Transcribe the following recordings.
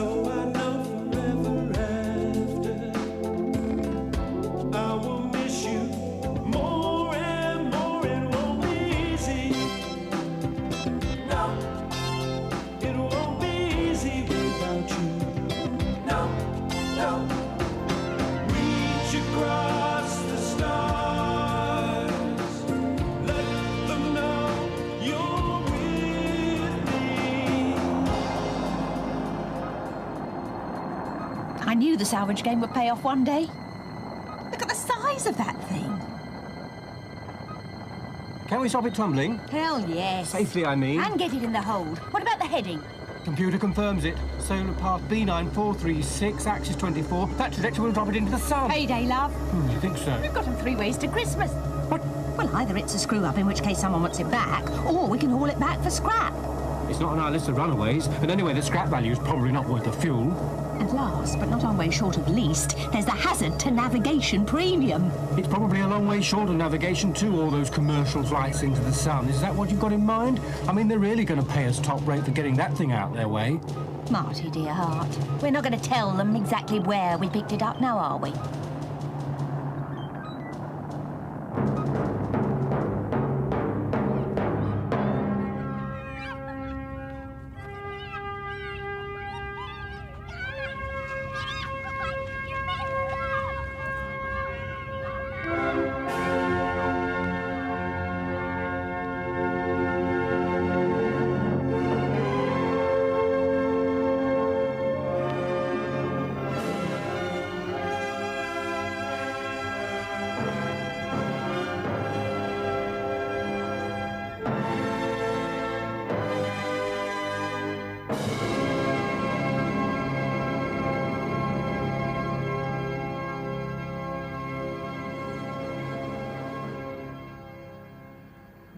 So I know forever after I will miss you more and more. It won't be easy. No, it won't be easy without you. No, no. Reach across the stars. Let them know you're with me. I knew the salvage game would pay off one day. Look at the size of that thing. Can we stop it tumbling? Hell yes. Safely, I mean. And get it in the hold. What about the heading? Computer confirms it. Solar path B9436, axis 24. That trajectory will drop it into the sun. Payday, love. You think so? We've got them 3 ways to Christmas. What? Well, either it's a screw-up, in which case someone wants it back, or we can haul it back for scrap. It's not on our list of runaways, and anyway, the scrap value is probably not worth the fuel. And last, but not on way short of least, there's the hazard to navigation premium. It's probably a long way short of navigation too, all those commercial flights into the sun. Is that what you've got in mind? I mean, they're really going to pay us top rate for getting that thing out their way. Marty, dear heart, we're not going to tell them exactly where we picked it up now, are we?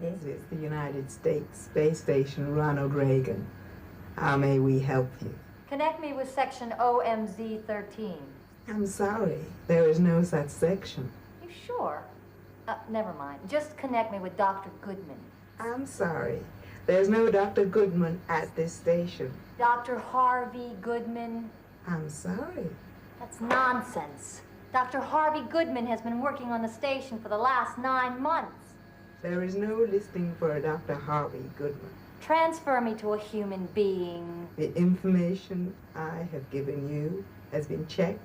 This is the United States Space Station, Ronald Reagan. How may we help you? Connect me with section OMZ-13. I'm sorry, there is no such section. You sure? Never mind. Just connect me with Dr. Goodman. I'm sorry, there's no Dr. Goodman at this station. Dr. Harvey Goodman? I'm sorry. That's nonsense. Dr. Harvey Goodman has been working on the station for the last 9 months. There is no listing for a Dr. Harvey Goodman. Transfer me to a human being. The information I have given you has been checked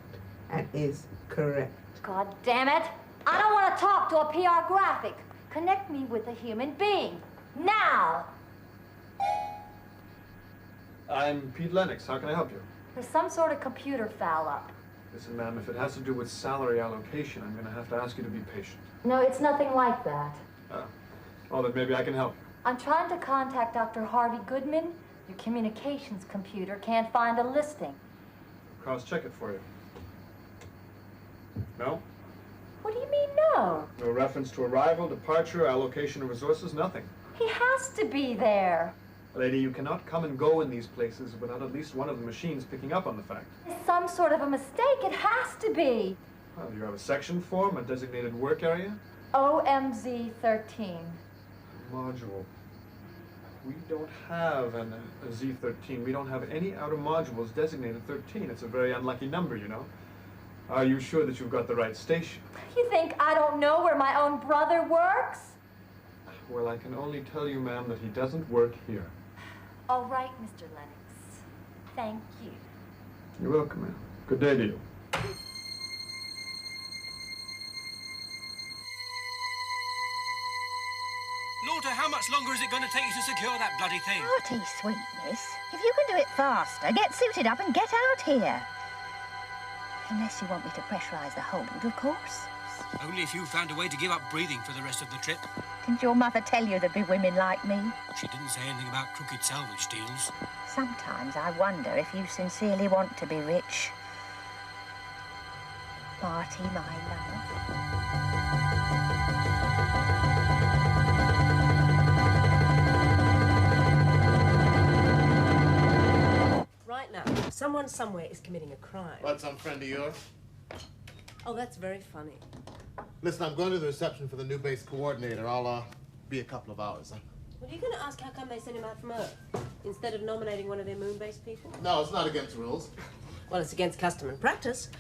and is correct. God damn it! I don't want to talk to a PR graphic. Connect me with a human being. Now! I'm Pete Lennox. How can I help you? There's some sort of computer foul up. Listen, ma'am, if it has to do with salary allocation, I'm going to have to ask you to be patient. No, it's nothing like that. Well, then maybe I can help. I'm trying to contact Dr. Harvey Goodman. Your communications computer can't find a listing. Cross-check it for you. No? What do you mean, no? No reference to arrival, departure, allocation of resources, nothing. He has to be there. Lady, you cannot come and go in these places without at least one of the machines picking up on the fact. It's some sort of a mistake. It has to be. Well, do you have a section form, a designated work area? OMZ-13. Module. We don't have a Z13. We don't have any outer modules designated 13. It's a very unlucky number, you know. Are you sure that you've got the right station? You think I don't know where my own brother works? Well, I can only tell you, ma'am, that he doesn't work here. All right, Mr. Lennox. Thank you. You're welcome, ma'am. Good day to you. Lauder, how much longer is it going to take you to secure that bloody thing? Marty, sweetness. If you can do it faster, get suited up and get out here. Unless you want me to pressurise the hold, of course. Only if you found a way to give up breathing for the rest of the trip. Didn't your mother tell you there'd be women like me? She didn't say anything about crooked salvage deals. Sometimes I wonder if you sincerely want to be rich. Marty, my love. Right now, someone somewhere is committing a crime. What, some friend of yours? Oh, that's very funny. Listen, I'm going to the reception for the new base coordinator. I'll be a couple of hours. Well, are you going to ask how come they sent him out from Earth instead of nominating one of their moon-based people? No, it's not against rules. Well, it's against custom and practice.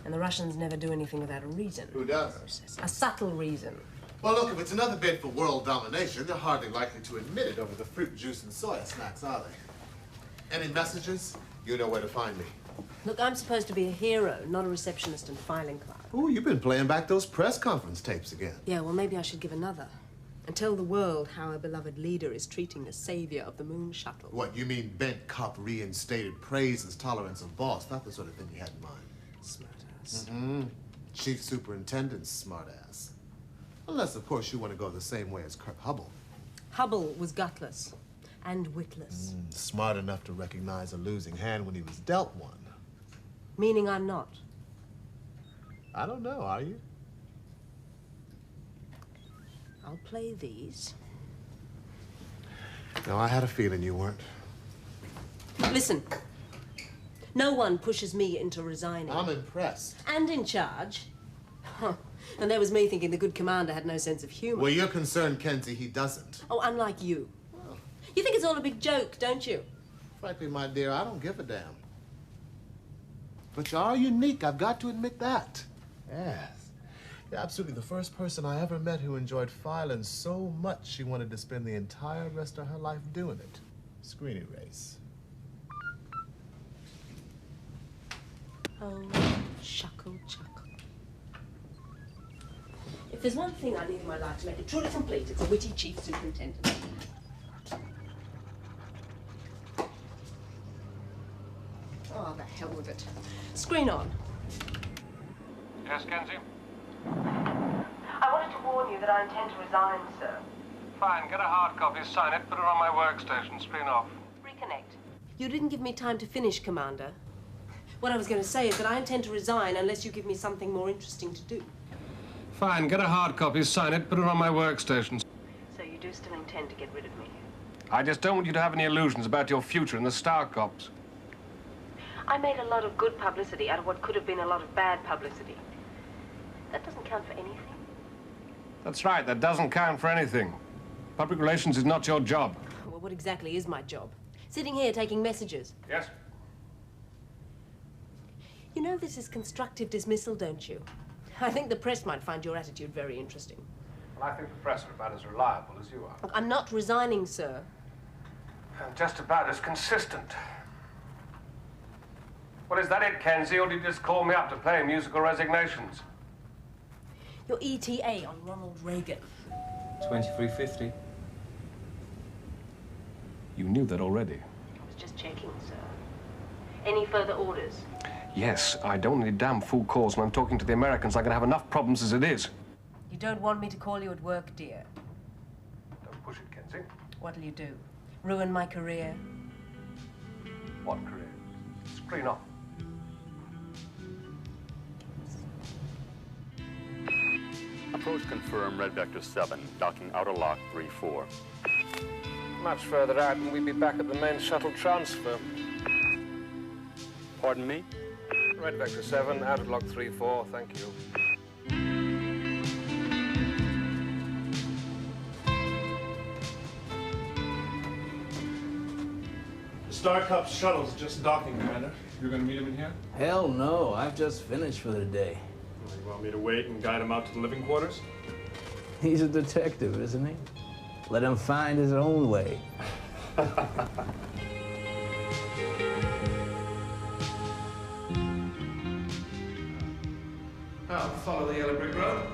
And the Russians never do anything without a reason. Who does? A subtle reason. Well, look, if it's another bid for world domination, they're hardly likely to admit it over the fruit juice and soya snacks, are they? Any messages? You know where to find me. Look, I'm supposed to be a hero, not a receptionist and filing clerk. Oh, you've been playing back those press conference tapes again. Yeah, well, maybe I should give another. And tell the world how our beloved leader is treating the savior of the moon shuttle. What, you mean bent cop reinstated praises, tolerance of boss, not the sort of thing you had in mind. Smartass. Mm-hmm. Chief Superintendent's smartass. Unless, of course, you want to go the same way as Kurt Hubble. Hubble was gutless and witless. Smart enough to recognize a losing hand when he was dealt one. Meaning I'm not. I don't know, are you? I'll play these. No, I had a feeling you weren't. Listen. No one pushes me into resigning. I'm impressed. And in charge. Huh. And there was me thinking the good commander had no sense of humor. Well, you're concerned, Kenzie, he doesn't. Oh, unlike you. Well, You think it's all a big joke, don't you? frankly, my dear, I don't give a damn. But you are unique, I've got to admit that. Yes. You're absolutely the first person I ever met who enjoyed filing so much she wanted to spend the entire rest of her life doing it. Screen erase. Oh, chuckle, chuckle. If there's one thing I need in my life to make it truly complete, it's a witty chief superintendent. Oh, the hell with it. Screen on. Yes, Kenzie? I wanted to warn you that I intend to resign, sir. Fine, get a hard copy, sign it, put it on my workstation, screen off. Reconnect. You didn't give me time to finish, Commander. What I was going to say is that I intend to resign unless you give me something more interesting to do. Fine, get a hard copy, sign it, put it on my workstation. So you do still intend to get rid of me? I just don't want you to have any illusions about your future in the Star Cops. I made a lot of good publicity out of what could have been a lot of bad publicity. That doesn't count for anything. That's right, that doesn't count for anything. Public relations is not your job. Well, what exactly is my job? Sitting here taking messages. Yes? You know this is constructive dismissal, don't you? I think the press might find your attitude very interesting. Well, I think the press are about as reliable as you are. Look, I'm not resigning, sir. And just about as consistent. Well, is that it, Kenzie, or did you just call me up to play musical resignations? Your ETA on Ronald Reagan. 2350. You knew that already. I was just checking, sir. Any further orders? Yes, I don't need damn fool calls when I'm talking to the Americans. I can have enough problems as it is. You don't want me to call you at work, dear. Don't push it, Kenzie. What'll you do? Ruin my career? What career? Screen off. Approach confirm, Red Vector 7, docking outer lock 3-4. Much further out, and we'd be back at the main shuttle transfer. Pardon me? Red Vector 7, out at lock 3-4, thank you. The Star Cup shuttle's just docking, Commander. You're gonna meet him in here? Hell no, I've just finished for the day. You want me to wait and guide him out to the living quarters? He's a detective, isn't he? Let him find his own way. I'll follow the yellow brick road.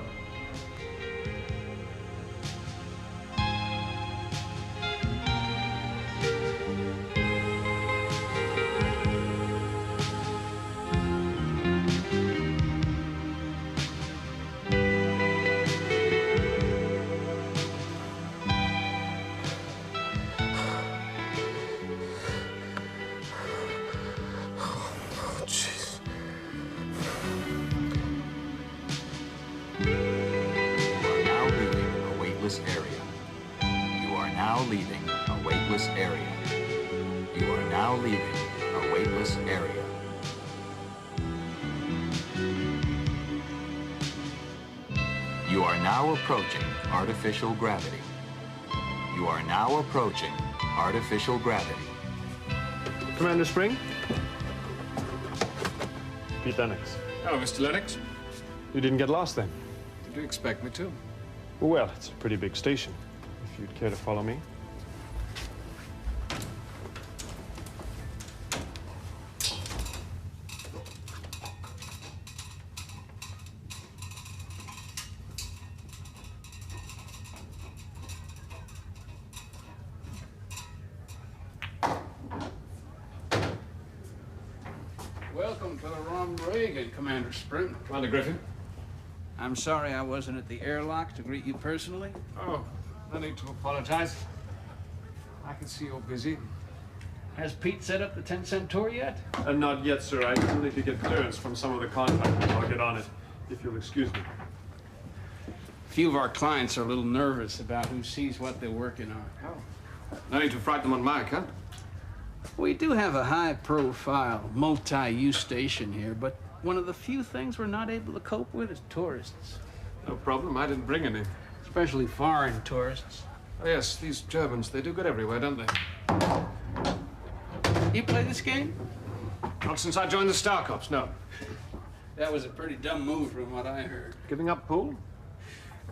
leaving a weightless area. You are now leaving a weightless area. You are now approaching artificial gravity. You are now approaching artificial gravity. Commander Spring? Pete Lennox. Oh, Mr. Lennox. You didn't get lost then? Did you expect me to? Well, it's a pretty big station. If you'd care to follow me. Welcome to the Ronald Reagan, Commander Spring. Commander Griffin. I'm sorry I wasn't at the airlock to greet you personally. Oh, no need to apologize. I can see you're busy. Has Pete set up the 10-cent tour yet? Not yet, sir. I still need to get clearance from some of the contractors. I'll get on it, if you'll excuse me. A few of our clients are a little nervous about who sees what they're working on. Oh. No need to frighten them on my account. We do have a high-profile, multi-use station here, but one of the few things we're not able to cope with is tourists. No problem. I didn't bring any. Especially foreign tourists. Oh, yes, these Germans, they do good everywhere, don't they? You play this game? Not since I joined the Star Cops, no. That was a pretty dumb move from what I heard. Giving up pool?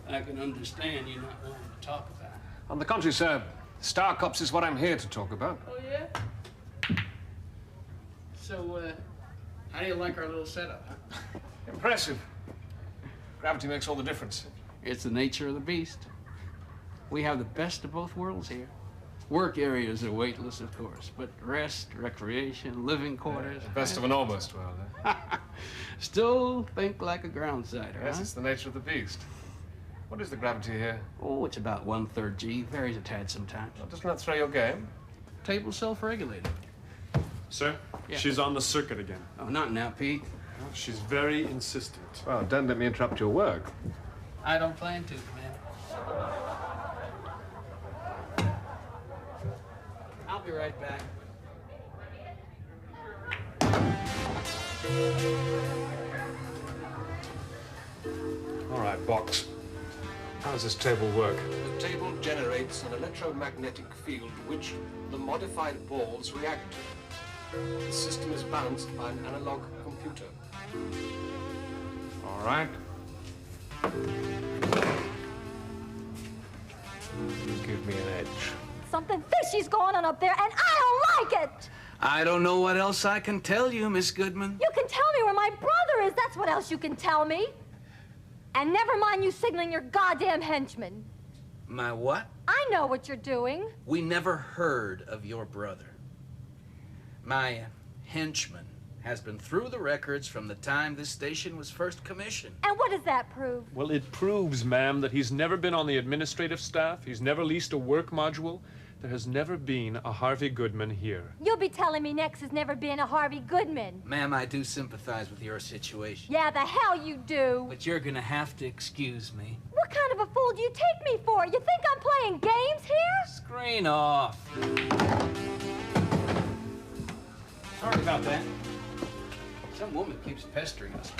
I can understand you not wanting to talk about it. On the contrary, sir, Star Cops is what I'm here to talk about. Oh, yeah? So, how do you like our little setup, huh? Impressive. Gravity makes all the difference. It's the nature of the beast. We have the best of both worlds here. Work areas are weightless, of course, but rest, recreation, living quarters. Best of an almost world, eh? Still think like a ground sider, Yes, huh? it's the nature of the beast. What is the gravity here? Oh, it's about 1/3 G. Varies a tad sometimes. Well, doesn't that throw your game? Table's self-regulated. Sir, Yeah. she's on the circuit again. Oh, not now, Pete. She's very insistent. Well, don't let me interrupt your work. I don't plan to, Commander. I'll be right back. All right, Box. How does this table work? The table generates an electromagnetic field which the modified balls react to. The system is balanced by an analog computer. All right. You give me an edge. Something fishy's going on up there, and I don't like it! I don't know what else I can tell you, Miss Goodman. You can tell me where my brother is. That's what else you can tell me. And never mind you signaling your goddamn henchmen. My what? I know what you're doing. We never heard of your brother. My henchman has been through the records from the time this station was first commissioned. And what does that prove? Well, it proves, ma'am, that he's never been on the administrative staff. He's never leased a work module. There has never been a Harvey Goodman here. You'll be telling me next has never been a Harvey Goodman. Ma'am, I do sympathize with your situation. Yeah, the hell you do. But you're gonna have to excuse me. What kind of a fool do you take me for? You think I'm playing games here? Screen off. Sorry about that. Some woman keeps pestering us.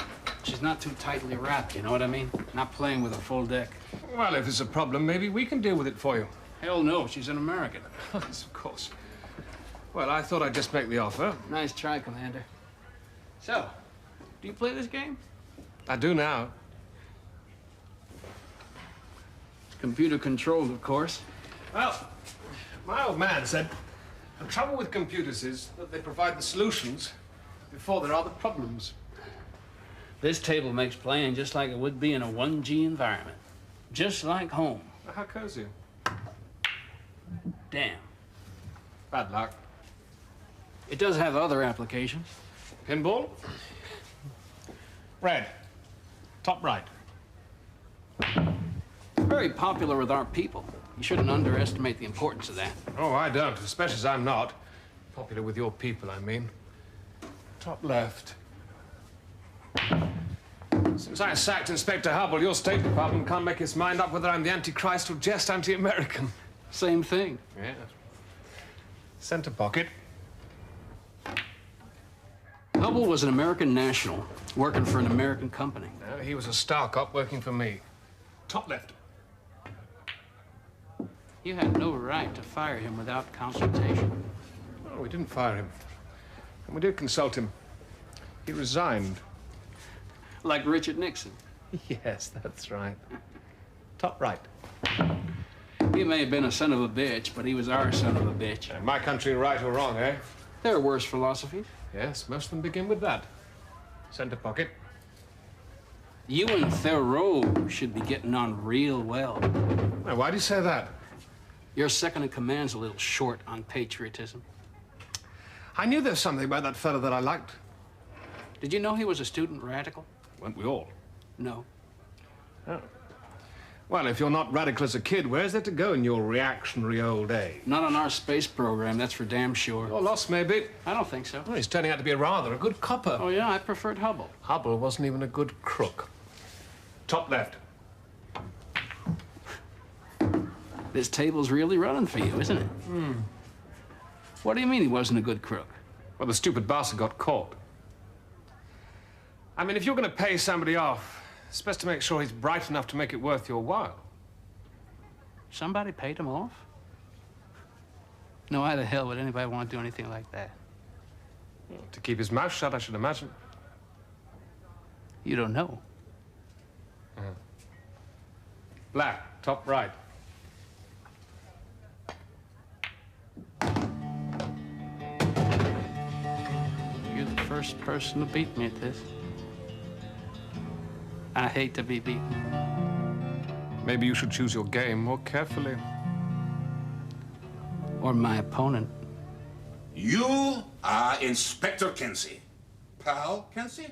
She's not too tightly wrapped, you know what I mean? Not playing with a full deck. Well, if it's a problem, maybe we can deal with it for you. Hell no, she's an American. Yes, of course. Well, I thought I'd just make the offer. Nice try, Commander. So, do you play this game? I do now. It's computer controlled, of course. Well, my old man said the trouble with computers is that they provide the solutions before there are the problems. This table makes playing just like it would be in a 1G environment. Just like home. How cozy. Damn. Bad luck. It does have other applications. Pinball? Red. Top right. Very popular with our people. You shouldn't underestimate the importance of that. Oh, I don't, especially as I'm not. Popular with your people, I mean. Top left. Since I sacked Inspector Hubble, your State Department can't make its mind up whether I'm the Antichrist or just anti-American. Same thing. Yeah. Center pocket. Hubble was an American national, working for an American company. No, he was a star cop working for me. Top left. You had no right to fire him without consultation. No, we didn't fire him. And we did consult him. He resigned. Like Richard Nixon. Yes, that's right. Top right. He may have been a son of a bitch, but he was our son of a bitch. And my country, right or wrong, eh? There are worse philosophies. Yes, most of them begin with that. Center pocket. You and Thoreau should be getting on real well. Now, why do you say that? Your second in command's a little short on patriotism. I knew there was something about that fellow that I liked. Did you know he was a student radical? Weren't we all? No. Oh. Well, if you're not radical as a kid, where's there to go in your reactionary old age? Not on our space program, that's for damn sure. You're lost, maybe. I don't think so. Well, he's turning out to be rather a good copper. Oh, yeah? I preferred Hubble. Hubble wasn't even a good crook. Top left. This table's really running for you, isn't it? What do you mean he wasn't a good crook? Well, the stupid bastard got caught. I mean, if you're going to pay somebody off, it's best to make sure he's bright enough to make it worth your while. Somebody paid him off? No, why the hell would anybody want to do anything like that? Well, to keep his mouth shut, I should imagine. You don't know. Black, top right. You're the first person to beat me at this. I hate to be beaten. Maybe you should choose your game more carefully. Or my opponent. You are Inspector Kinsey. Pal Kinsey?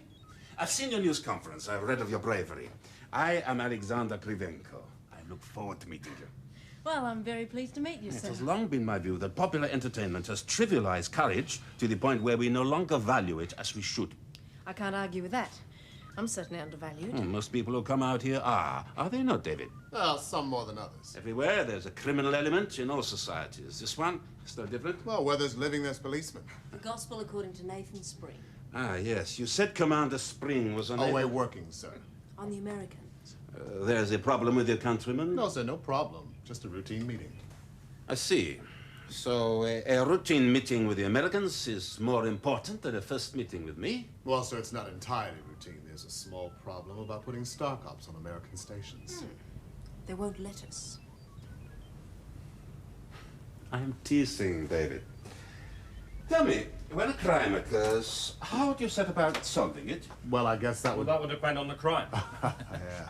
I've seen your news conference. I've read of your bravery. I am Alexander Krivenko. I look forward to meeting you. Well, I'm very pleased to meet you, It sir. has long been my view that popular entertainment has trivialized courage to the point where we no longer value it as we should. I can't argue with that. I'm certainly undervalued. Most people who come out here are. Are they not, David? Well, some more than others. Everywhere there's a criminal element in all societies. This one is no different. Well, where there's living, there's policemen. The gospel according to Nathan Spring. Ah, yes. You said Commander Spring was unable... Away working, sir. On the Americans. There's a problem with your countrymen? No, sir, no problem. Just a routine meeting. I see. So a routine meeting with the Americans is more important than a first meeting with me? Well, sir, it's not entirely routine. There's a small problem about putting star cops on American stations. They won't let us. I'm teasing, David. Tell me, when a crime occurs, how do you set about solving it? Well, I guess that would... Well, that would depend on the crime. Yeah.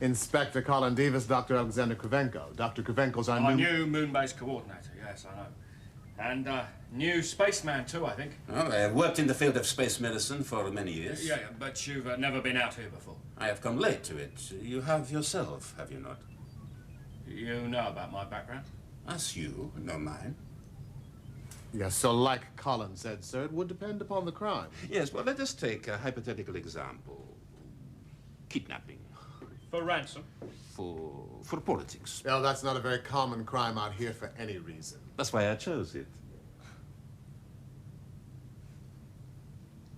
Inspector Colin Davis, Dr. Alexander Krivenko. Dr. Krivenko's our new moon-based coordinator, yes, I know. And new spaceman, too, I think. Well, I have worked in the field of space medicine for many years. Yeah, but you've never been out here before. I have come late to it. You have yourself, have you not? You know about my background? As you know mine. Yes, so like Colin said, sir, it would depend upon the crime. Yes, well, let us take a hypothetical example. Kidnapping. For ransom? For politics. Well, that's not a very common crime out here for any reason. That's why I chose it.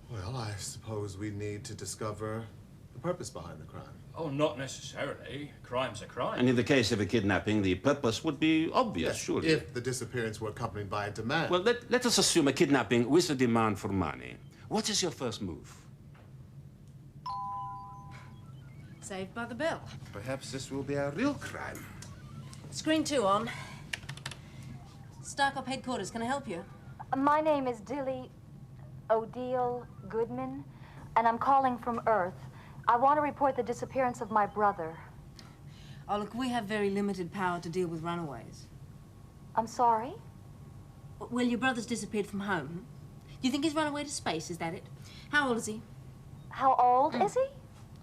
Well, I suppose we need to discover the purpose behind the crime. Oh, not necessarily. Crime's a crime. And in the case of a kidnapping, the purpose would be obvious, Yes, surely. if the disappearance were accompanied by a demand. Well, let us assume a kidnapping with a demand for money. What is your first move? Saved by the Bell. Perhaps this will be a real crime. Screen 2 on. Starcop headquarters, can I help you? My name is Dilly Odile Goodman, and I'm calling from Earth. I want to report the disappearance of my brother. Oh, look, we have very limited power to deal with runaways. I'm sorry? Well, your brother's disappeared from home. Do you think he's run away to space, is that it? How old is he? How old is he?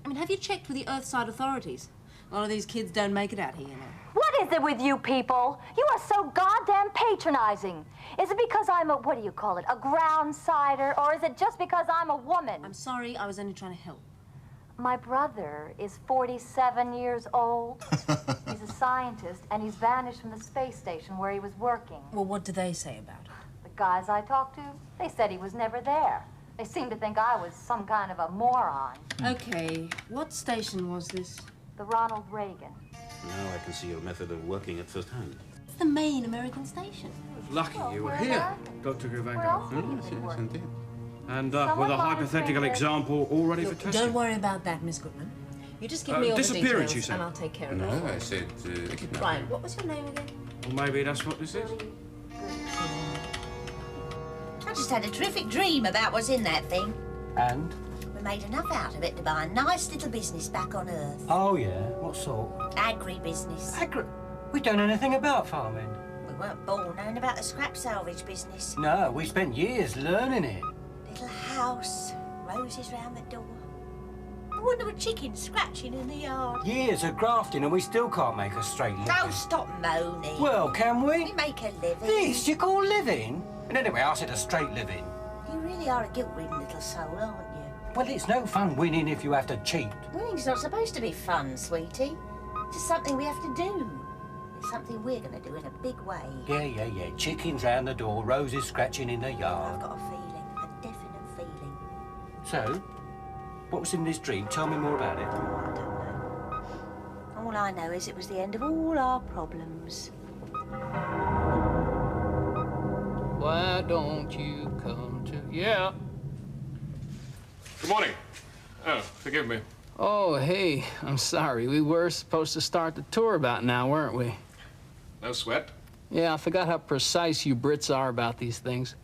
I mean, have you checked with the Earthside authorities? A lot of these kids don't make it out here, you know. What is it with you people? You are so goddamn patronizing. Is it because I'm a, what do you call it, a ground-sider, or is it just because I'm a woman? I'm sorry, I was only trying to help. My brother is 47 years old. He's a scientist, and he's vanished from the space station where he was working. Well, what do they say about it? The guys I talked to, they said he was never there. They seemed to think I was some kind of a moron. Okay, what station was this? The Ronald Reagan. Now I can see your method of working at first hand. the main American station. Lucky you were here, Dr. Gravenko. Yes, indeed. And with a hypothetical example all ready for testing. Don't worry about that, Miss Goodman. You just give me all the disappearance, details, you said? and I'll take care of it. No, I said Brian, what was your name again? Well, maybe that's what this is. I just had a terrific dream about what's in that thing. And? We made enough out of it to buy a nice little business back on Earth. Oh, yeah? What sort? Agri-business. We don't know anything about farming. We weren't born knowing about the scrap salvage business. No, we spent years learning it. Little house, roses round the door. I wonder what chickens scratching in the yard. Years of grafting and we still can't make a straight living. Don't stop moaning. Well, can we? We make a living. This you call living? And anyway, I said a straight living. You really are a guilt-ridden little soul, aren't you? Well, it's no fun winning if you have to cheat. Winning's not supposed to be fun, sweetie. It's just something we have to do. It's something we're going to do in a big way. Yeah. Chickens round the door, roses scratching in the yard. I've got a feeling, a definite feeling. So, what was in this dream? Tell me more about it. Oh, I don't know. All I know is it was the end of all our problems. Why don't you come to... Yeah. Good morning. Oh, forgive me. Oh, hey, I'm sorry. We were supposed to start the tour about now, weren't we? No sweat. Yeah, I forgot how precise you Brits are about these things.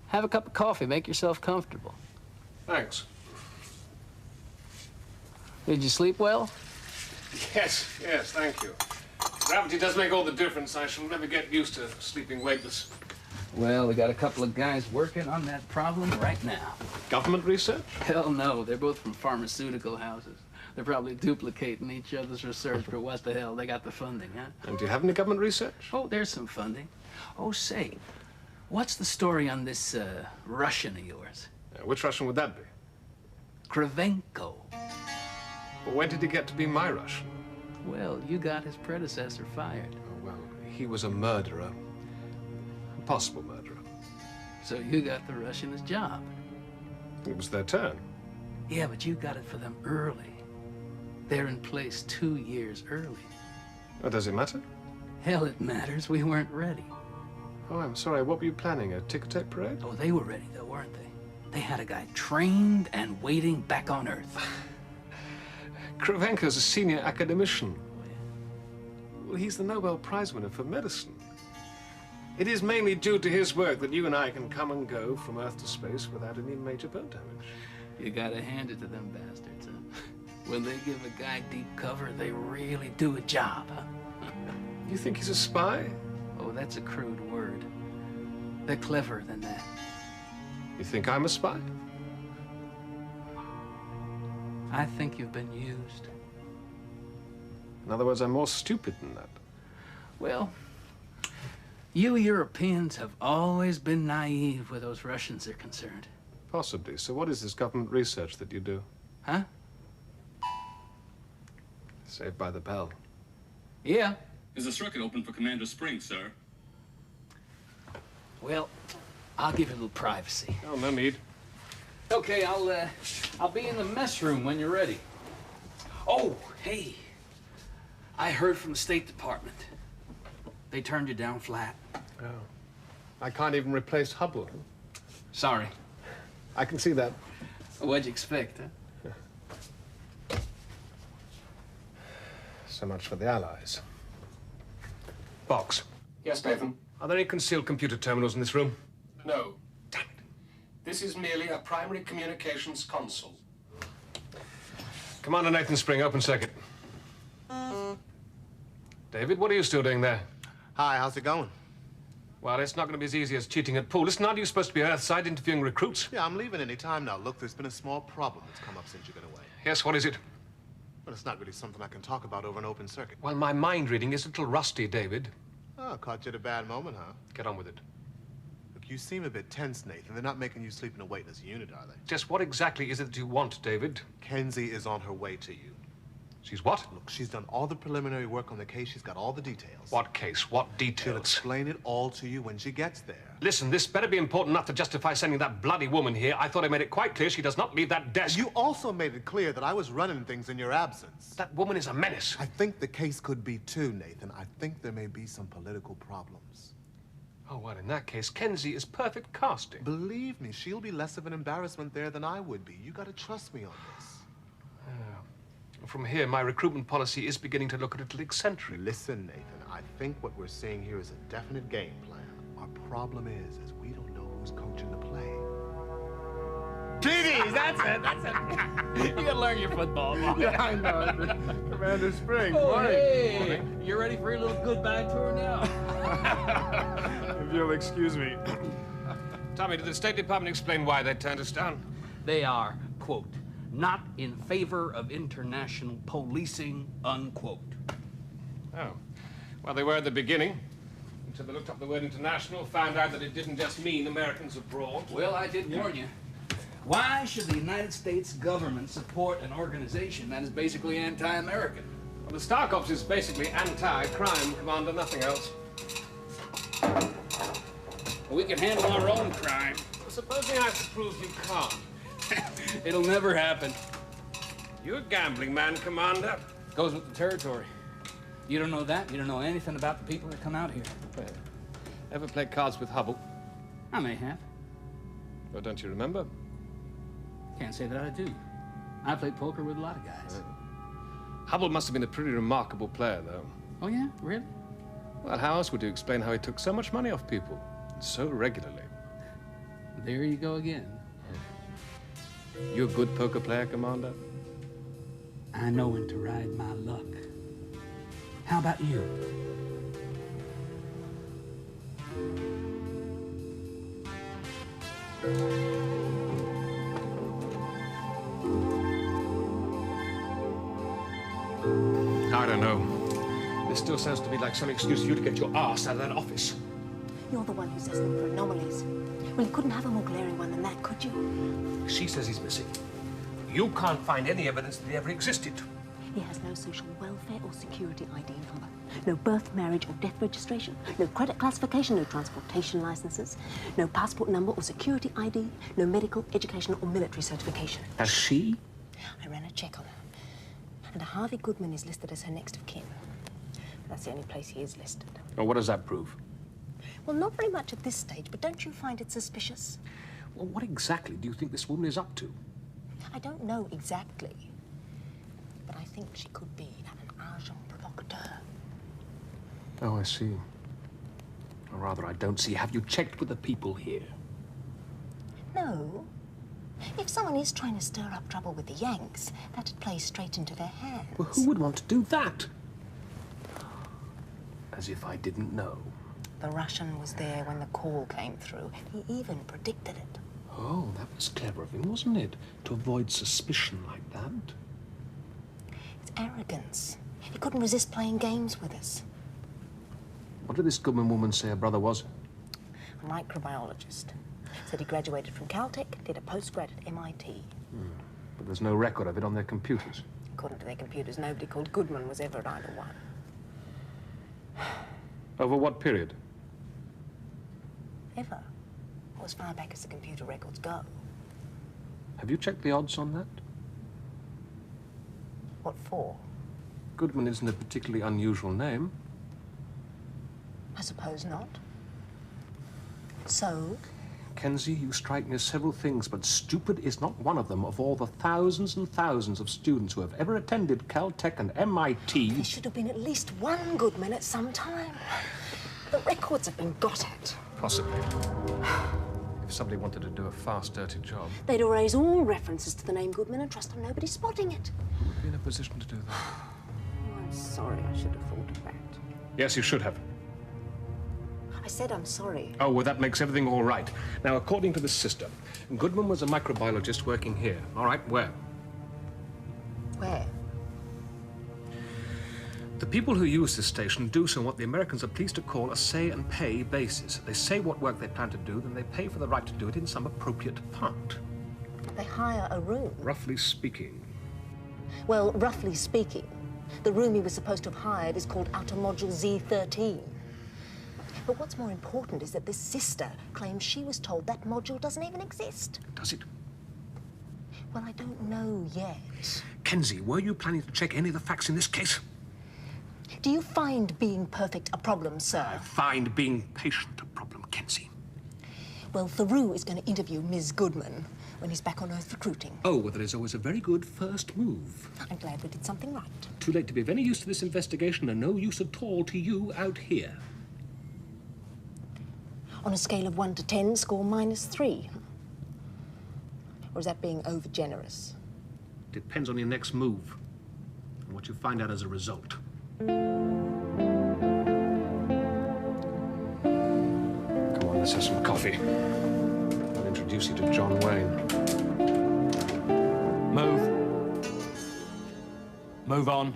Have a cup of coffee. Make yourself comfortable. Thanks. Did you sleep well? Yes, thank you. Gravity does make all the difference. I shall never get used to sleeping weightless. Well, we got a couple of guys working on that problem right now. Government research? Hell no, they're both from pharmaceutical houses. They're probably duplicating each other's research, but what the hell, they got the funding, huh? And do you have any government research? Oh, there's some funding. Oh, say, what's the story on this Russian of yours? Which Russian would that be? Gravenko. Well, when did he get to be my Russian? Well, you got his predecessor fired. Oh, well, he was a murderer. A possible murderer. So you got the Russian's job. It was their turn. Yeah, but you got it for them early. They're in place 2 years early. Oh, does it matter? Hell, it matters. We weren't ready. Oh, I'm sorry. What were you planning? A ticker-tape parade? Oh, they were ready, though, weren't they? They had a guy trained and waiting back on Earth. Kravenko's a senior academician. Well, he's the Nobel Prize winner for medicine. It is mainly due to his work that you and I can come and go from Earth to space without any major boat damage. You gotta hand it to them bastards, huh? When they give a guy deep cover, they really do a job, huh? You think he's a spy? Oh, that's a crude word. They're cleverer than that. You think I'm a spy? I think you've been used. In other words, I'm more stupid than that. Well, you Europeans have always been naive where those Russians are concerned. Possibly. So what is this government research that you do? Huh? Saved by the Bell. Yeah. Is the circuit open for Commander Springs, sir? Well, I'll give you a little privacy. Oh, no need. Okay, I'll be in the mess room when you're ready. Oh, hey. I heard from the State Department. They turned you down flat. Oh. I can't even replace Hubble. Sorry. I can see that. What'd you expect, huh? So much for the Allies. Box. Yes, Nathan? Are there any concealed computer terminals in this room? No. Damn it. This is merely a primary communications console. Commander Nathan Spring, open circuit. David, what are you still doing there? Hi, how's it going? Well, it's not going to be as easy as cheating at pool. Listen, aren't you supposed to be Earthside interviewing recruits? Yeah, I'm leaving any time now. Look, there's been a small problem that's come up since you've been away. Yes, what is it? Well, it's not really something I can talk about over an open circuit. Well, my mind reading is a little rusty, David. Oh, caught you at a bad moment, huh? Get on with it. Look, you seem a bit tense, Nathan. They're not making you sleep in a weightless unit, are they? Just what exactly is it that you want, David? Kenzie is on her way to you. She's what? Look, she's done all the preliminary work on the case. She's got all the details. What case? What details? She'll explain it all to you when she gets there. Listen, this better be important enough to justify sending that bloody woman here. I thought I made it quite clear she does not leave that desk. You also made it clear that I was running things in your absence. That woman is a menace. I think the case could be too, Nathan. I think there may be some political problems. Oh, well, in that case, Kenzie is perfect casting. Believe me, she'll be less of an embarrassment there than I would be. You gotta trust me on this. From here, my recruitment policy is beginning to look a little eccentric. Listen, Nathan, I think what we're seeing here is a definite game plan. Our problem is we don't know who's coaching the play. TDs, that's it. You gotta learn your football. Yeah, I know. Commander Spring. Oh, morning. hey. Morning. You ready for your little goodbye tour now? If you'll excuse me. Tommy, did the State Department explain why they turned us down? They are, quote, not in favor of international policing, unquote. Oh. Well, they were at the beginning. Until they looked up the word international, found out that it didn't just mean Americans abroad. Well, I did warn you. Why should the United States government support an organization that is basically anti-American? Well, the Star Corps is basically anti-crime, Commander, nothing else. We can handle our own crime. Well, supposing I have to prove you can't. It'll never happen. You're a gambling man, Commander. Goes with the territory. You don't know that? You don't know anything about the people that come out here? Well, ever play cards with Hubble? I may have. Well, don't you remember? Can't say that I do. I played poker with a lot of guys. Hubble must have been a pretty remarkable player, though. Oh, yeah? Really? Well, how else would you explain how he took so much money off people so regularly? There you go again. You a good poker player, Commander? I know when to ride my luck. How about you? I don't know. This still sounds to me like some excuse for you to get your ass out of that office. You're the one who says them for anomalies. Well, you couldn't have a more glaring one than that, could you? She says he's missing. You can't find any evidence that he ever existed. He has no social welfare or security ID number. No birth, marriage, or death registration. No credit classification, no transportation licenses. No passport number or security ID. No medical, educational, or military certification. Has she? I ran a check on her. And Harvey Goodman is listed as her next of kin. That's the only place he is listed. Well, what does that prove? Well, not very much at this stage, but don't you find it suspicious? Well, what exactly do you think this woman is up to? I don't know exactly. But I think she could be an agent provocateur. Oh, I see. Or rather, I don't see. Have you checked with the people here? No. If someone is trying to stir up trouble with the Yanks, that'd play straight into their hands. Well, who would want to do that? As if I didn't know. The Russian was there when the call came through. He even predicted it. Oh, that was clever of him, wasn't it? To avoid suspicion like that. It's arrogance. He couldn't resist playing games with us. What did this Goodman woman say her brother was? A microbiologist. Said he graduated from Caltech, did a postgrad at MIT. But there's no record of it on their computers. According to their computers, nobody called Goodman was ever at either one. Over what period? Ever. Or as far back as the computer records go. Have you checked the odds on that? What for? Goodman isn't a particularly unusual name. I suppose not. So? Kenzie, you strike me as several things, but stupid is not one of them. Of all the thousands and thousands of students who have ever attended Caltech and MIT... There should have been at least one Goodman at some time. The records have been got at. Possibly. If somebody wanted to do a fast, dirty job. They'd erase all references to the name Goodman and trust on nobody spotting it. Who would be in a position to do that? Oh, I'm sorry. I should have thought of that. Yes, you should have. I said I'm sorry. Oh, well, that makes everything all right. Now, according to the system, Goodman was a microbiologist working here. All right, where? Where? The people who use this station do so on what the Americans are pleased to call a say-and-pay basis. They say what work they plan to do, then they pay for the right to do it in some appropriate part. They hire a room. Roughly speaking. Well, roughly speaking, the room he was supposed to have hired is called Outer Module Z13. But what's more important is that this sister claims she was told that module doesn't even exist. Does it? Well, I don't know yet. Kenzie, were you planning to check any of the facts in this case? Do you find being perfect a problem, sir? I find being patient a problem, Kenzie. Well, Theroux is going to interview Ms. Goodman when he's back on Earth recruiting. Oh, well, that is always a very good first move. I'm glad we did something right. Too late to be of any use to this investigation and no use at all to you out here. On a scale of 1 to 10, score -3. Or is that being over-generous? Depends on your next move and what you find out as a result. Come on, let's have some coffee. I'll introduce you to John Wayne. Move on.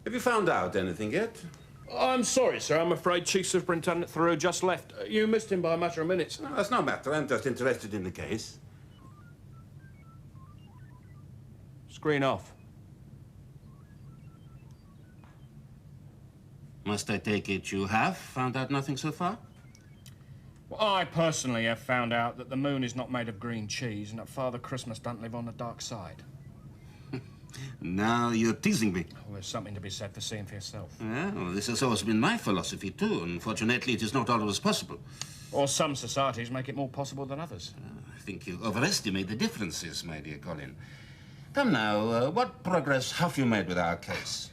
Have you found out anything yet? I'm sorry, sir. I'm afraid Chief Superintendent Theroux just left. You missed him by a matter of minutes. No, that's no matter. I'm just interested in the case. Screen off. Must I take it you have found out nothing so far? Well, I personally have found out that the moon is not made of green cheese and that Father Christmas doesn't live on the dark side. Now you're teasing me. Well, there's something to be said for seeing for yourself. Yeah, well, this has always been my philosophy, too. Unfortunately, it is not always possible. Or some societies make it more possible than others. I think you overestimate the differences, my dear Colin. Come now, what progress have you made with our case?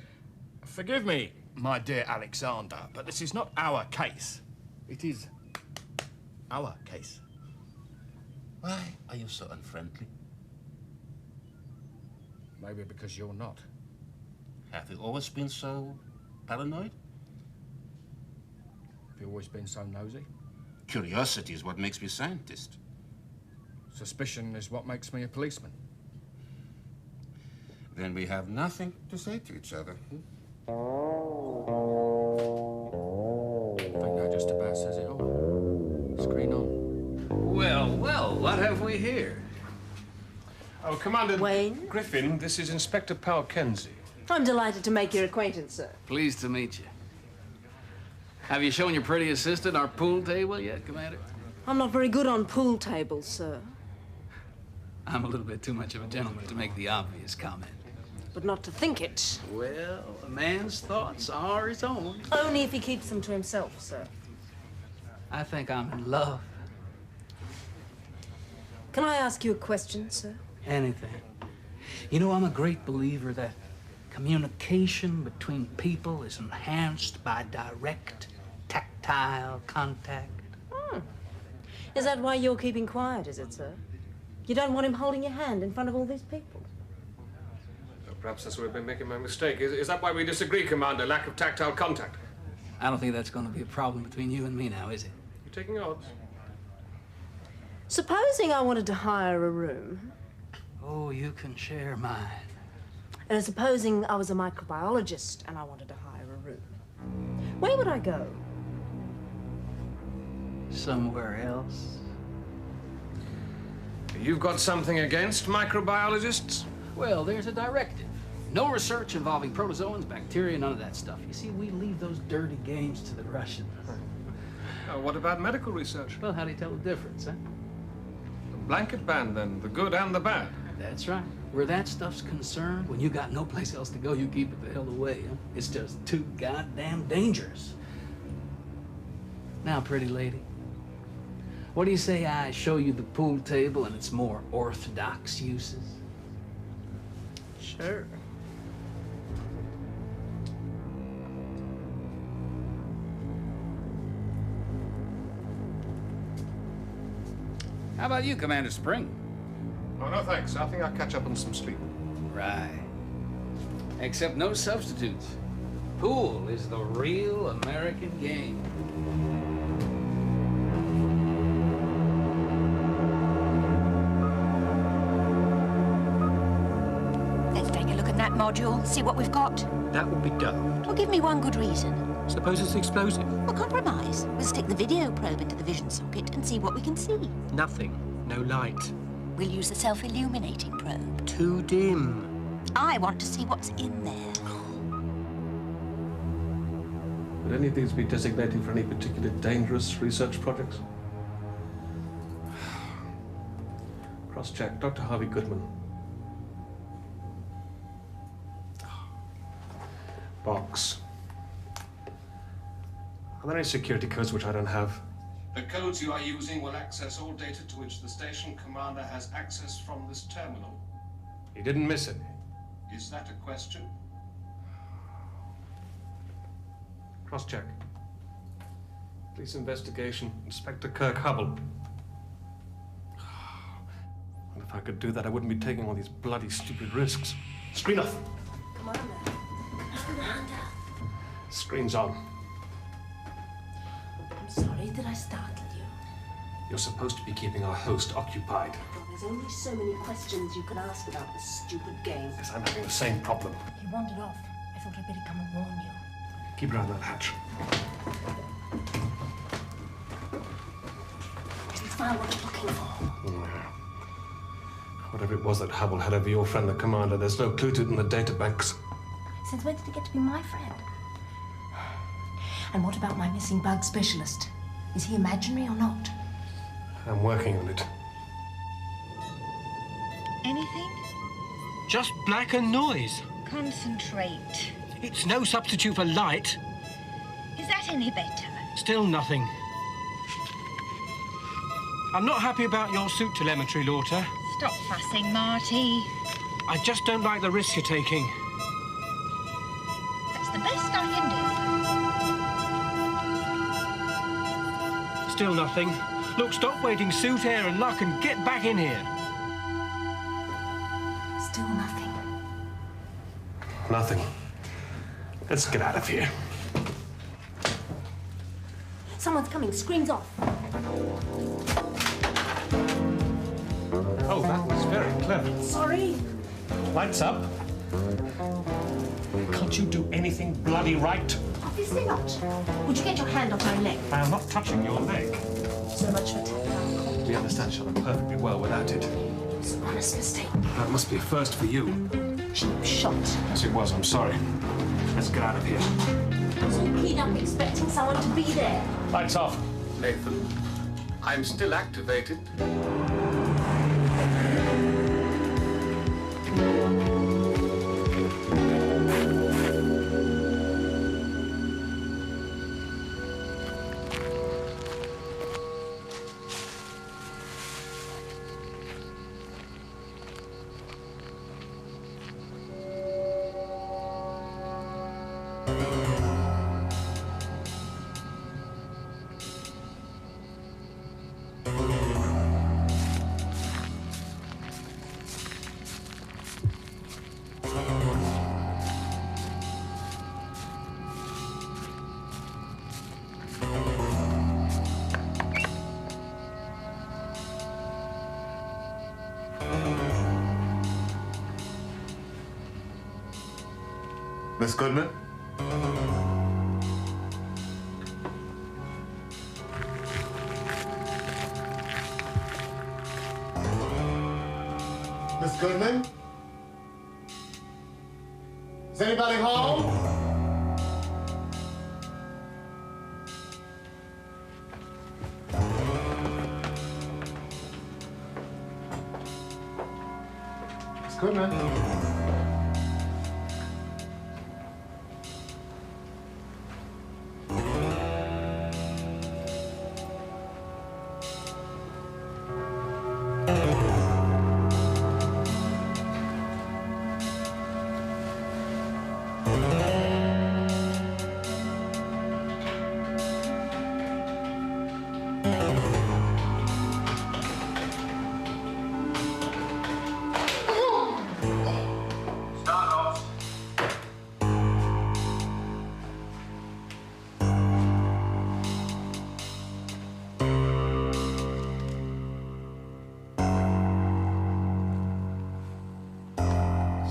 Forgive me, my dear Alexander, but this is not our case. It is our case. Why are you so unfriendly? Maybe because you're not. Have you always been so paranoid? Have you always been so nosy? Curiosity is what makes me a scientist. Suspicion is what makes me a policeman. Then we have nothing to say to each other. I think that just about says it all. Screen on. Well, what have we here? Oh, Commander Wayne? Griffin, this is Inspector Powell Kenzie. I'm delighted to make your acquaintance, sir. Pleased to meet you. Have you shown your pretty assistant our pool table yet, Commander? I'm not very good on pool tables, sir. I'm a little bit too much of a gentleman to make the obvious comment. But not to think it. Well, a man's thoughts are his own. Only if he keeps them to himself, sir. I think I'm in love. Can I ask you a question, sir? Anything. You know, I'm a great believer that communication between people is enhanced by direct, tactile contact. Is that why you're keeping quiet, is it, sir? You don't want him holding your hand in front of all these people? Perhaps that's where we've been making my mistake. Is that why we disagree, Commander? Lack of tactile contact? I don't think that's going to be a problem between you and me now, is it? You taking odds? Supposing I wanted to hire a room. Oh, you can share mine. And supposing I was a microbiologist and I wanted to hire a room. Where would I go? Somewhere else. You've got something against microbiologists? Well, there's a directive. No research involving protozoans, bacteria, none of that stuff. You see, we leave those dirty games to the Russians. What about medical research? Well, how do you tell the difference, huh? The blanket ban, then. The good and the bad. That's right. Where that stuff's concerned, when you got no place else to go, you keep it the hell away, huh? It's just too goddamn dangerous. Now, pretty lady, what do you say I show you the pool table and its more orthodox uses? Sure. How about you, Commander Spring? Oh, no, thanks. I think I'll catch up on some sleep. Right. Except no substitutes. Pool is the real American game. Let's take a look at that module, see what we've got. That would be daft. Well, give me one good reason. Suppose it's explosive. Well, compromise. We'll stick the video probe into the vision socket and see what we can see. Nothing. No light. We'll use the self-illuminating probe. Too dim. I want to see what's in there. Would any of these be designated for any particular dangerous research projects? Cross-check. Dr. Harvey Goodman. Box. Are there any security codes which I don't have? The codes you are using will access all data to which the station commander has access from this terminal. He didn't miss it. Is that a question? Cross-check. Police investigation. Inspector Kirk Hubble. And if I could do that, I wouldn't be taking all these bloody stupid risks. Screen off. Commander. Commander. Screen's on. I'm sorry that I startled you. You're supposed to be keeping our host occupied. Well, there's only so many questions you can ask about this stupid game. Yes, I'm having the same problem. He wandered off. I thought I'd better come and warn you. Keep your eye on that hatch. Did you find what you're looking for? Yeah. Whatever it was that Hubble had over your friend, the commander, there's no clue to it in the databanks. Since when did he get to be my friend? And what about my missing bug specialist? Is he imaginary or not? I'm working on it. Anything? Just black and noise. Concentrate. It's no substitute for light. Is that any better? Still nothing. I'm not happy about your suit telemetry, Lauter. Stop fussing, Marty. I just don't like the risk you're taking. That's the best I can do. Still nothing. Look, stop waiting, suit, air and luck, and get back in here. Still nothing. Nothing. Let's get out of here. Someone's coming. Screen's off. Oh, that was very clever. Sorry. Lights up. Can't you do anything bloody right? Obviously not. Would you get your hand off my leg? I am not touching your leg. So much for tactile. We understand each other perfectly well without it. It's an honest mistake. That must be a first for you. She was shot. Yes, it was. I'm sorry. Let's get out of here. I was all keyed up expecting someone to be there. Lights off. Nathan, I'm still activated. Miss Goodman? Miss Goodman? Is anybody home? Miss Goodman?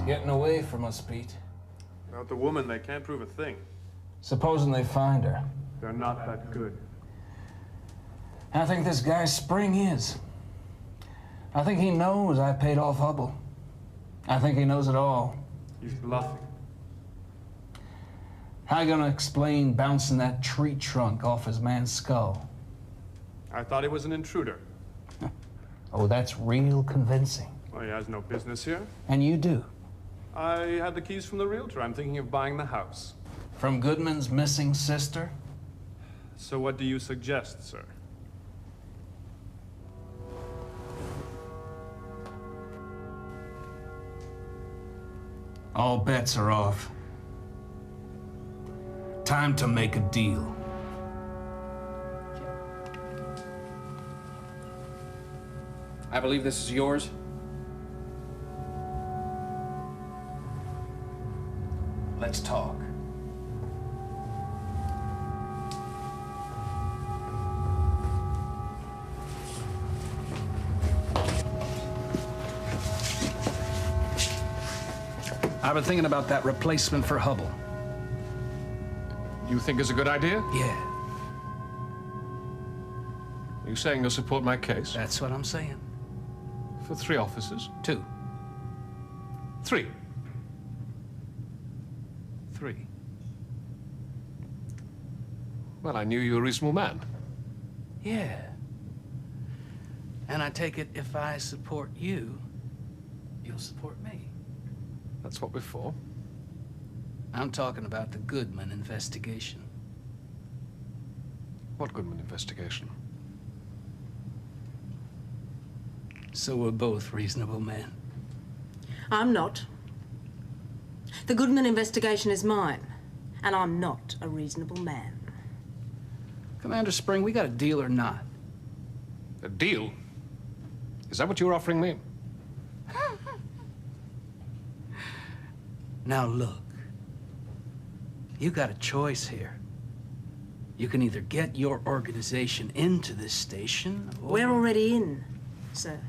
Getting away from us, Pete. About the woman, they can't prove a thing. Supposing they find her. They're not that good. I think this guy Spring is. I think he knows I paid off Hubble. I think he knows it all. He's bluffing. How you gonna explain bouncing that tree trunk off his man's skull? I thought he was an intruder. Oh, that's real convincing. Well, he has no business here. And you do. I had the keys from the realtor. I'm thinking of buying the house. From Goodman's missing sister? So what do you suggest, sir? All bets are off. Time to make a deal. I believe this is yours. Let's talk. I've been thinking about that replacement for Hubble. You think it's a good idea? Yeah. Are you saying you'll support my case? That's what I'm saying. For 3 officers? 2. 3. 3. Well, I knew you were a reasonable man. Yeah. And I take it if I support you, you'll support me. That's what we're for. I'm talking about the Goodman investigation. What Goodman investigation? So we're both reasonable men. I'm not. The Goodman investigation is mine, and I'm not a reasonable man. Commander Spring, we got a deal or not? A deal? Is that what you're offering me? Now look, you got a choice here. You can either get your organization into this station, or... We're already in, sir.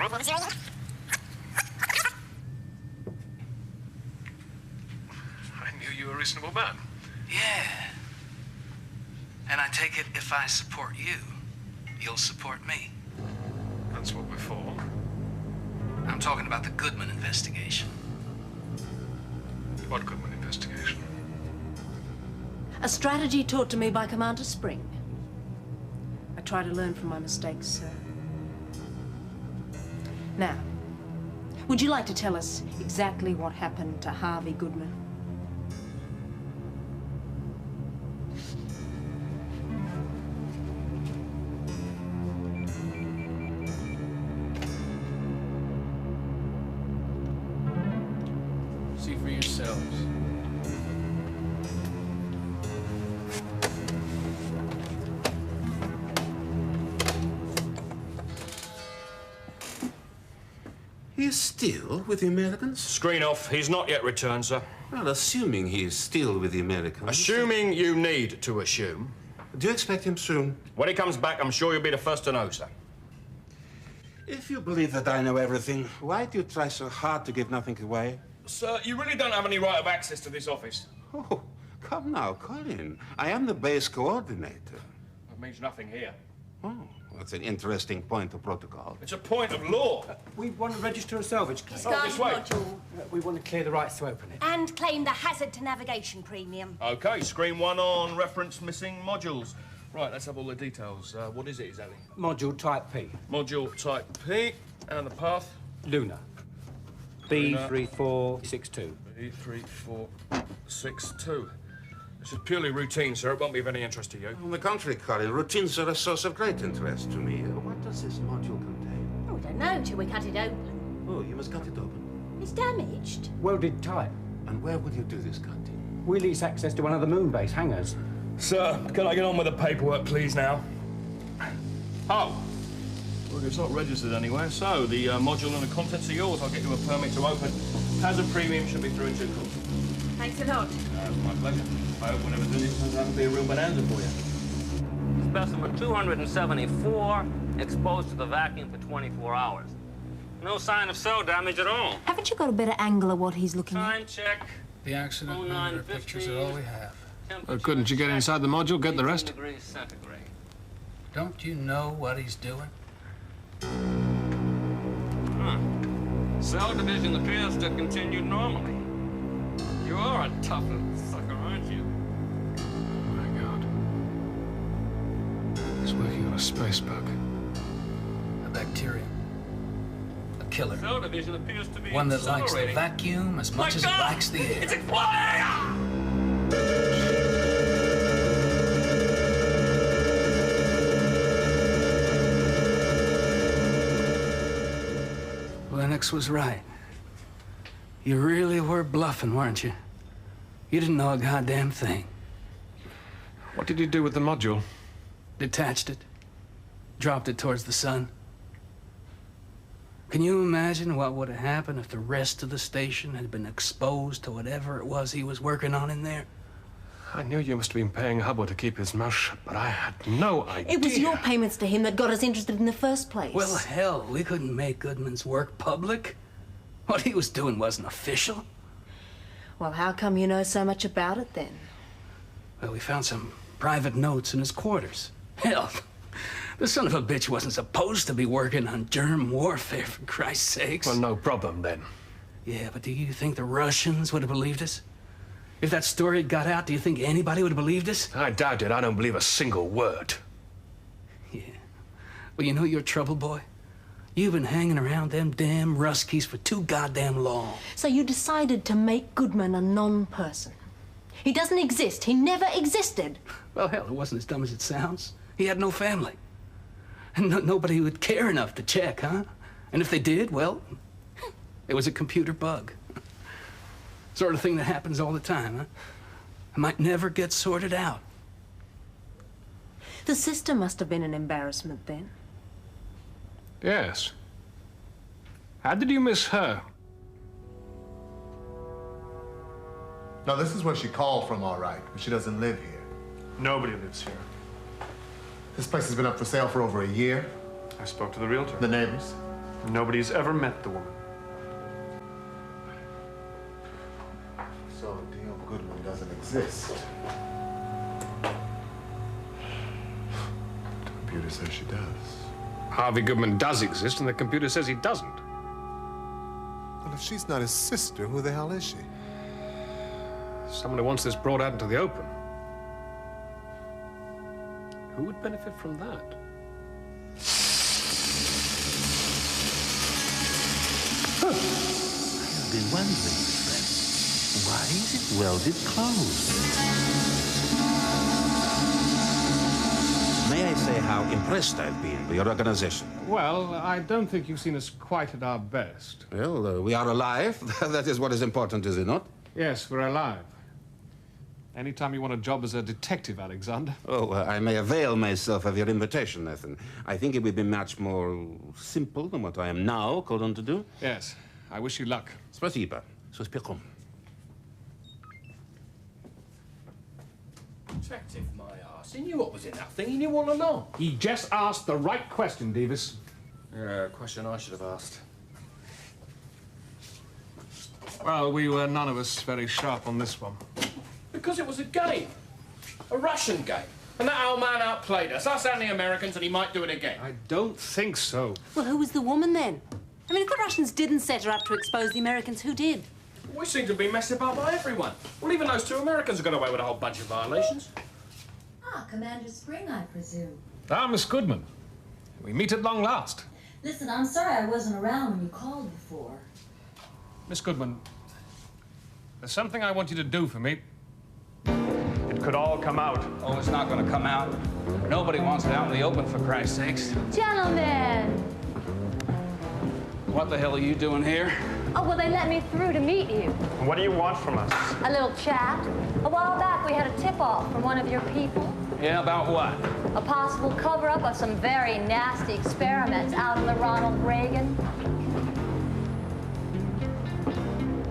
I knew you were a reasonable man. Yeah. And I take it if I support you, you'll support me. That's what we're for. I'm talking about the Goodman investigation. What Goodman investigation? A strategy taught to me by Commander Spring. I try to learn from my mistakes, sir. Now, would you like to tell us exactly what happened to Harvey Goodman? See for yourselves. He's still with the Americans? Screen off. He's not yet returned, sir. Well, assuming he's still with the Americans. Assuming you need to assume. Do you expect him soon? When he comes back, I'm sure you'll be the first to know, sir. If you believe that I know everything, why do you try so hard to give nothing away? Sir, you really don't have any right of access to this office. Oh, come now, Colin. I am the base coordinator. That means nothing here. Oh, that's an interesting point of protocol. It's a point of law. We want to register a salvage case. Discard this way. module. We want to clear the rights to open it. And claim the hazard to navigation premium. Okay, screen 1 on reference missing modules. Right, let's have all the details. What is it exactly? Module type P. Module type P. And the path? Lunar. B3462. B3462. This is purely routine, sir. It won't be of any interest to you. On the contrary, Colin, routines are a source of great interest to me. What does this module contain? Oh, we don't know until we cut it open. Oh, you must cut it open. It's damaged. Welded tight. And where will you do this cutting? We lease access to one of the moon base hangars. Sir, can I get on with the paperwork, please, now? Oh. Well, it's not registered anywhere, so the module and the contents are yours. I'll get you a permit to open. Hazard premium should be through in due course. Thanks a lot. My pleasure. I hope whenever this turns out to be a real bonanza for you. Specimen 274, exposed to the vacuum for 24 hours. No sign of cell damage at all. Haven't you got a better angle of what he's looking at? Time check. The accident number pictures are all we have. Couldn't you get inside the module, get the rest? Degrees centigrade. Don't you know what he's doing? Cell division appears to continue normally. You are a tough sucker, aren't you? Oh my God. He's working on a space bug. A bacterium. A killer. Cell division appears to be One that likes the accelerating. vacuum as much as it likes the air. It's exploding! Lennox was right. You really were bluffing, weren't you? You didn't know a goddamn thing. What did you do with the module? Detached it. Dropped it towards the sun. Can you imagine what would have happened if the rest of the station had been exposed to whatever it was he was working on in there? I knew you must have been paying Hubble to keep his mouth shut, but I had no idea. It was your payments to him that got us interested in the first place. Well, hell, we couldn't make Goodman's work public. What he was doing wasn't official. Well, how come you know so much about it then? Well, we found some private notes in his quarters. Hell, the son of a bitch wasn't supposed to be working on germ warfare, for Christ's sakes. Well, no problem then. Yeah, but do you think the Russians would have believed us? If that story had got out, do you think anybody would have believed us? I doubt it. I don't believe a single word. Yeah. Well, you know your trouble, boy? You've been hanging around them damn Ruskies for too goddamn long. So you decided to make Goodman a non-person. He doesn't exist. He never existed. Well, hell, it wasn't as dumb as it sounds. He had no family. And nobody would care enough to check, huh? And if they did, well, it was a computer bug. Sort of thing that happens all the time, huh? It might never get sorted out. The sister must have been an embarrassment then. Yes. How did you miss her? No, this is where she called from, all right, but she doesn't live here. Nobody lives here. This place has been up for sale for over a year. I spoke to the realtor. The neighbors? Nobody's ever met the woman. So Dale Goodman doesn't exist. The computer says she does. Harvey Goodman does exist, and the computer says he doesn't. Well, if she's not his sister, who the hell is she? Someone who wants this brought out into the open. Who would benefit from that? I've been wondering, friend, why is it welded closed? May I say how impressed I've been with your organization? Well, I don't think you've seen us quite at our best. Well, we are alive. That is what is important, is it not? Yes, we're alive. Anytime you want a job as a detective, Alexander. Oh, I may avail myself of your invitation, Nathan. I think it would be much more simple than what I am now called on to do. Yes. I wish you luck. Спасибо. Суспехом. Detective, my arse. He knew what was in that thing. He knew all along. He just asked the right question, Davis. Yeah, a question I should have asked. Well, we were none of us very sharp on this one. Because it was a game. A Russian game. And that old man outplayed us and the Americans, and he might do it again. I don't think so. Well, who was the woman then? I mean, if the Russians didn't set her up to expose the Americans, who did? We seem to be messed about by everyone. Well, even those two Americans have got away with a whole bunch of violations. Ah, Commander Spring, I presume. Ah, Miss Goodman. We meet at long last. Listen, I'm sorry I wasn't around when you called before. Miss Goodman, there's something I want you to do for me. It could all come out. Oh, it's not going to come out. Nobody wants it out in the open, for Christ's sakes. Gentlemen! What the hell are you doing here? Oh, well, they let me through to meet you. What do you want from us? A little chat. A while back, we had a tip-off from one of your people. Yeah, about what? A possible cover-up of some very nasty experiments out in the Ronald Reagan.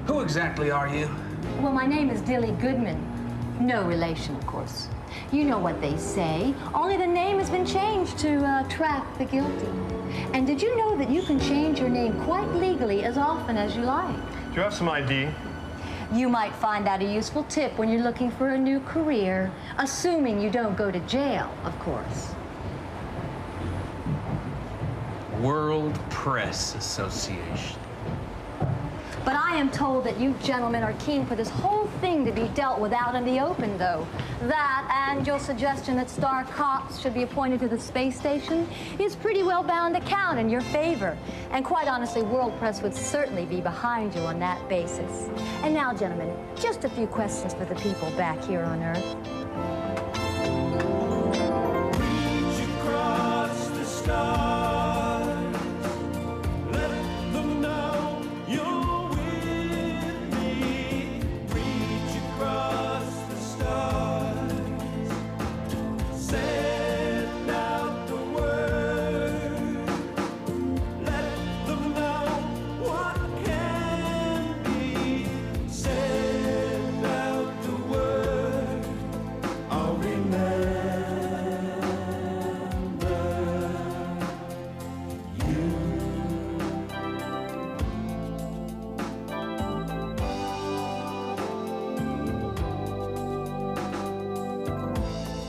Who exactly are you? Well, my name is Dilly Goodman. No relation, of course. You know what they say. Only the name has been changed to trap the guilty. And did you know that you can change your name quite legally as often as you like? Do you have some ID? You might find that a useful tip when you're looking for a new career, assuming you don't go to jail, of course. World Press Association. But I am told that you gentlemen are keen for this whole thing to be dealt with out in the open, though. That and your suggestion that star cops should be appointed to the space station is pretty well bound to count in your favor. And quite honestly, World Press would certainly be behind you on that basis. And now, gentlemen, just a few questions for the people back here on Earth. Reach across the stars, let them know you're with me. Reach across the stars, send out the word, let them know what can be. Send out the word, I'll remember you.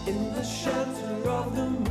In the shelter of the moon,